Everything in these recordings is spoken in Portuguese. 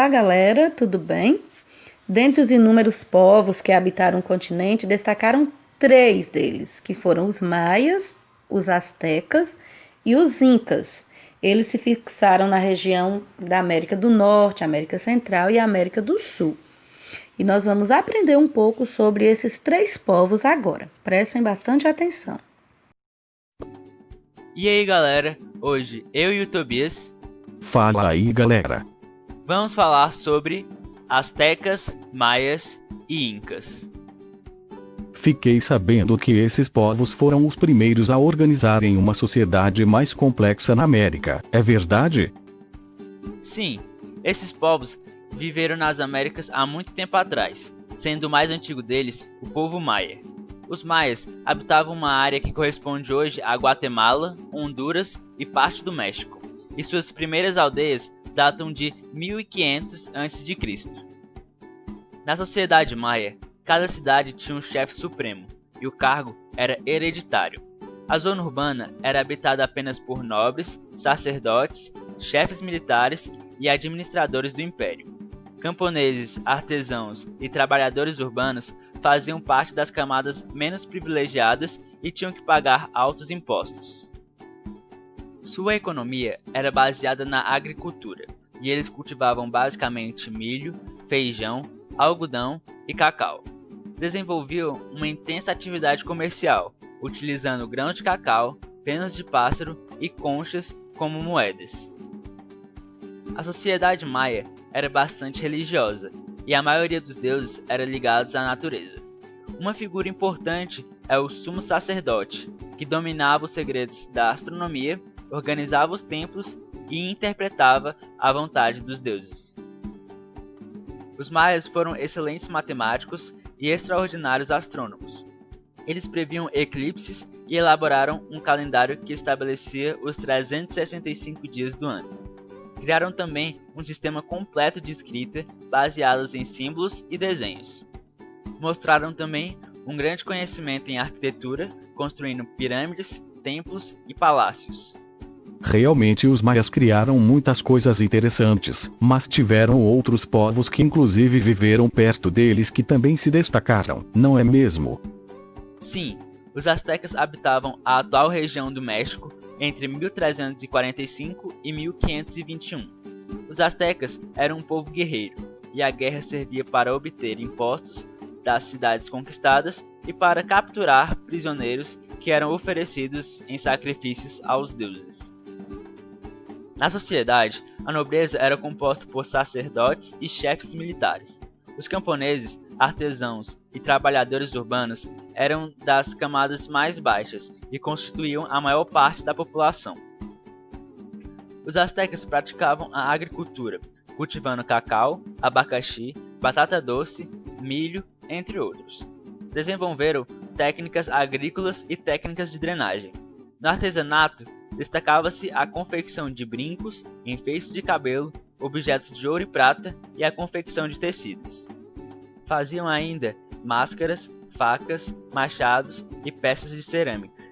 Olá, galera, tudo bem? Dentre os inúmeros povos que habitaram o continente, destacaram 3 deles, que foram os maias, os astecas e os incas. Eles se fixaram na região da América do Norte, América Central e América do Sul. E nós vamos aprender um pouco sobre esses 3 povos agora. Prestem bastante atenção. E aí, galera, hoje eu e o Tobias Fala aí, galera. vamos falar sobre astecas, maias e incas. Fiquei sabendo que esses povos foram os primeiros a organizarem uma sociedade mais complexa na América. É verdade? Sim, esses povos viveram nas Américas há muito tempo atrás, sendo o mais antigo deles o povo maia. Os maias habitavam uma área que corresponde hoje a Guatemala, Honduras e parte do México, e suas primeiras aldeias datam de 1500 a.C. Na sociedade maia, cada cidade tinha um chefe supremo, e o cargo era hereditário. A zona urbana era habitada apenas por nobres, sacerdotes, chefes militares e administradores do império. Camponeses, artesãos e trabalhadores urbanos faziam parte das camadas menos privilegiadas e tinham que pagar altos impostos. Sua economia era baseada na agricultura, e eles cultivavam basicamente milho, feijão, algodão e cacau. Desenvolviam uma intensa atividade comercial, utilizando grãos de cacau, penas de pássaro e conchas como moedas. A sociedade maia era bastante religiosa, e a maioria dos deuses era ligados à natureza. Uma figura importante é o sumo sacerdote, que dominava os segredos da astronomia, organizava os templos e interpretava a vontade dos deuses. Os maias foram excelentes matemáticos e extraordinários astrônomos. Eles previam eclipses e elaboraram um calendário que estabelecia os 365 dias do ano. Criaram também um sistema completo de escrita baseado em símbolos e desenhos. Mostraram também um grande conhecimento em arquitetura, construindo pirâmides, templos e palácios. Realmente os maias criaram muitas coisas interessantes, mas tiveram outros povos que inclusive viveram perto deles que também se destacaram, não é mesmo? Sim, os astecas habitavam a atual região do México entre 1345 e 1521. Os astecas eram um povo guerreiro, e a guerra servia para obter impostos das cidades conquistadas e para capturar prisioneiros que eram oferecidos em sacrifícios aos deuses. Na sociedade, a nobreza era composta por sacerdotes e chefes militares. Os camponeses, artesãos e trabalhadores urbanos eram das camadas mais baixas e constituíam a maior parte da população. Os astecas praticavam a agricultura, cultivando cacau, abacaxi, batata doce, milho, entre outros. Desenvolveram técnicas agrícolas e técnicas de drenagem. No artesanato, destacava-se a confecção de brincos, enfeites de cabelo, objetos de ouro e prata e a confecção de tecidos. Faziam ainda máscaras, facas, machados e peças de cerâmica.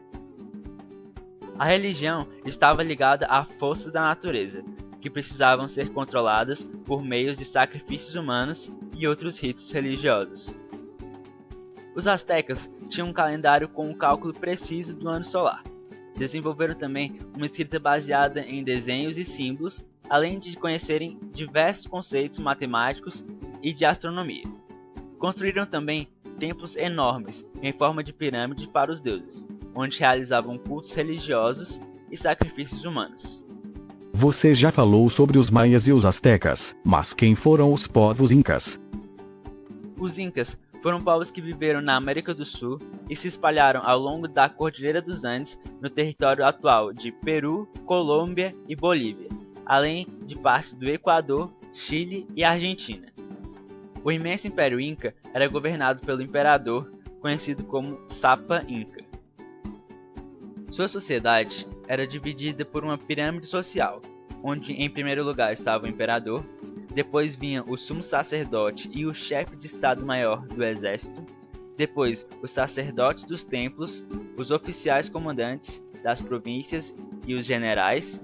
A religião estava ligada a forças da natureza, que precisavam ser controladas por meio de sacrifícios humanos e outros ritos religiosos. Os astecas tinham um calendário com o cálculo preciso do ano solar. Desenvolveram também uma escrita baseada em desenhos e símbolos, além de conhecerem diversos conceitos matemáticos e de astronomia. Construíram também templos enormes em forma de pirâmide para os deuses, onde realizavam cultos religiosos e sacrifícios humanos. Você já falou sobre os maias e os astecas, mas quem foram os povos incas? Os incas foram povos que viveram na América do Sul e se espalharam ao longo da Cordilheira dos Andes no território atual de Peru, Colômbia e Bolívia, além de partes do Equador, Chile e Argentina. O imenso Império Inca era governado pelo imperador, conhecido como Sapa Inca. Sua sociedade era dividida por uma pirâmide social, onde em primeiro lugar estava o imperador, depois vinha o sumo sacerdote e o chefe de estado-maior do exército, depois os sacerdotes dos templos, os oficiais comandantes das províncias e os generais,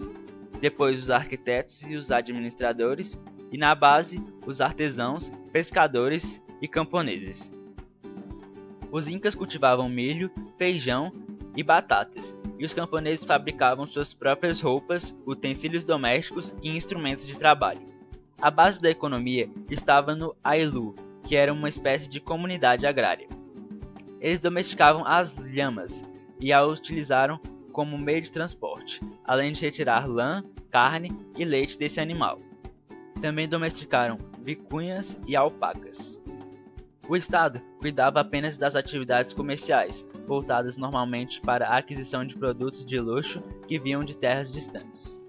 depois os arquitetos e os administradores, e na base os artesãos, pescadores e camponeses. Os incas cultivavam milho, feijão e batatas, e os camponeses fabricavam suas próprias roupas, utensílios domésticos e instrumentos de trabalho. A base da economia estava no Ailu, que era uma espécie de comunidade agrária. Eles domesticavam as lhamas e a utilizaram como meio de transporte, além de retirar lã, carne e leite desse animal. Também domesticaram vicunhas e alpacas. O Estado cuidava apenas das atividades comerciais, voltadas normalmente para a aquisição de produtos de luxo que vinham de terras distantes.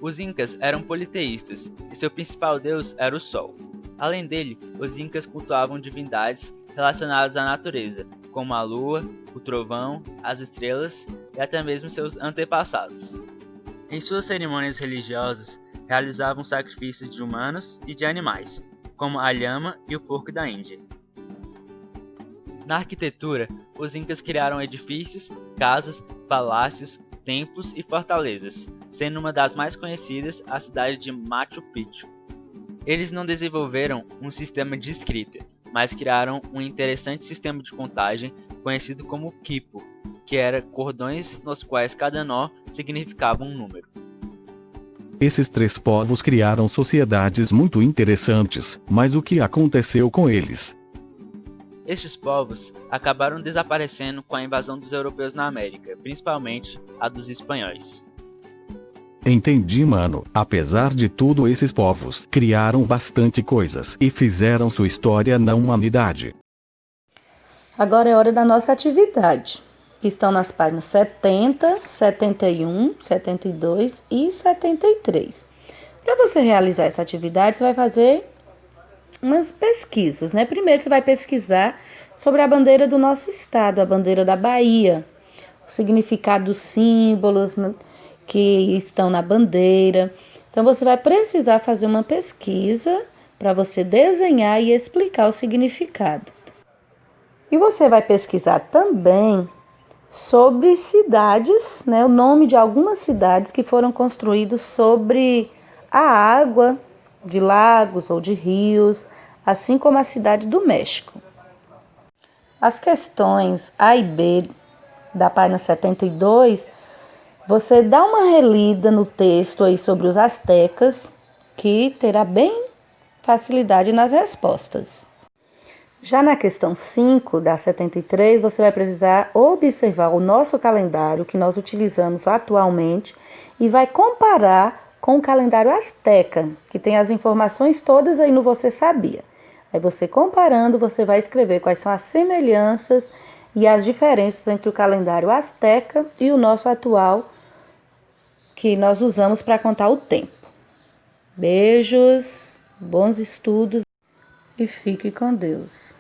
Os incas eram politeístas e seu principal deus era o Sol. Além dele, os incas cultuavam divindades relacionadas à natureza, como a lua, o trovão, as estrelas e até mesmo seus antepassados. Em suas cerimônias religiosas, realizavam sacrifícios de humanos e de animais, como a lhama e o porco da Índia. Na arquitetura, os incas criaram edifícios, casas, palácios, templos e fortalezas, sendo uma das mais conhecidas a cidade de Machu Picchu. Eles não desenvolveram um sistema de escrita, mas criaram um interessante sistema de contagem conhecido como quipu, que era cordões nos quais cada nó significava um número. Esses três povos criaram sociedades muito interessantes, mas o que aconteceu com eles? Estes povos acabaram desaparecendo com a invasão dos europeus na América, principalmente a dos espanhóis. Entendi, mano. Apesar de tudo, esses povos criaram bastante coisas e fizeram sua história na humanidade. Agora é hora da nossa atividade, que estão nas páginas 70, 71, 72 e 73. Para você realizar essa atividade, você vai fazer umas pesquisas, né? Primeiro você vai pesquisar sobre a bandeira do nosso estado, a bandeira da Bahia, o significado dos símbolos, né, que estão na bandeira. Então você vai precisar fazer uma pesquisa para você desenhar e explicar o significado. E você vai pesquisar também sobre cidades, né, o nome de algumas cidades que foram construídas sobre a água de lagos ou de rios, assim como a cidade do México. As questões A e B da página 72, você dá uma relida no texto aí sobre os astecas, que terá bem facilidade nas respostas. Já na questão 5 da 73, você vai precisar observar o nosso calendário que nós utilizamos atualmente e vai comparar com o calendário asteca, que tem as informações todas aí no Você Sabia. Aí você comparando, você vai escrever quais são as semelhanças e as diferenças entre o calendário asteca e o nosso atual, que nós usamos para contar o tempo. Beijos, bons estudos e fique com Deus.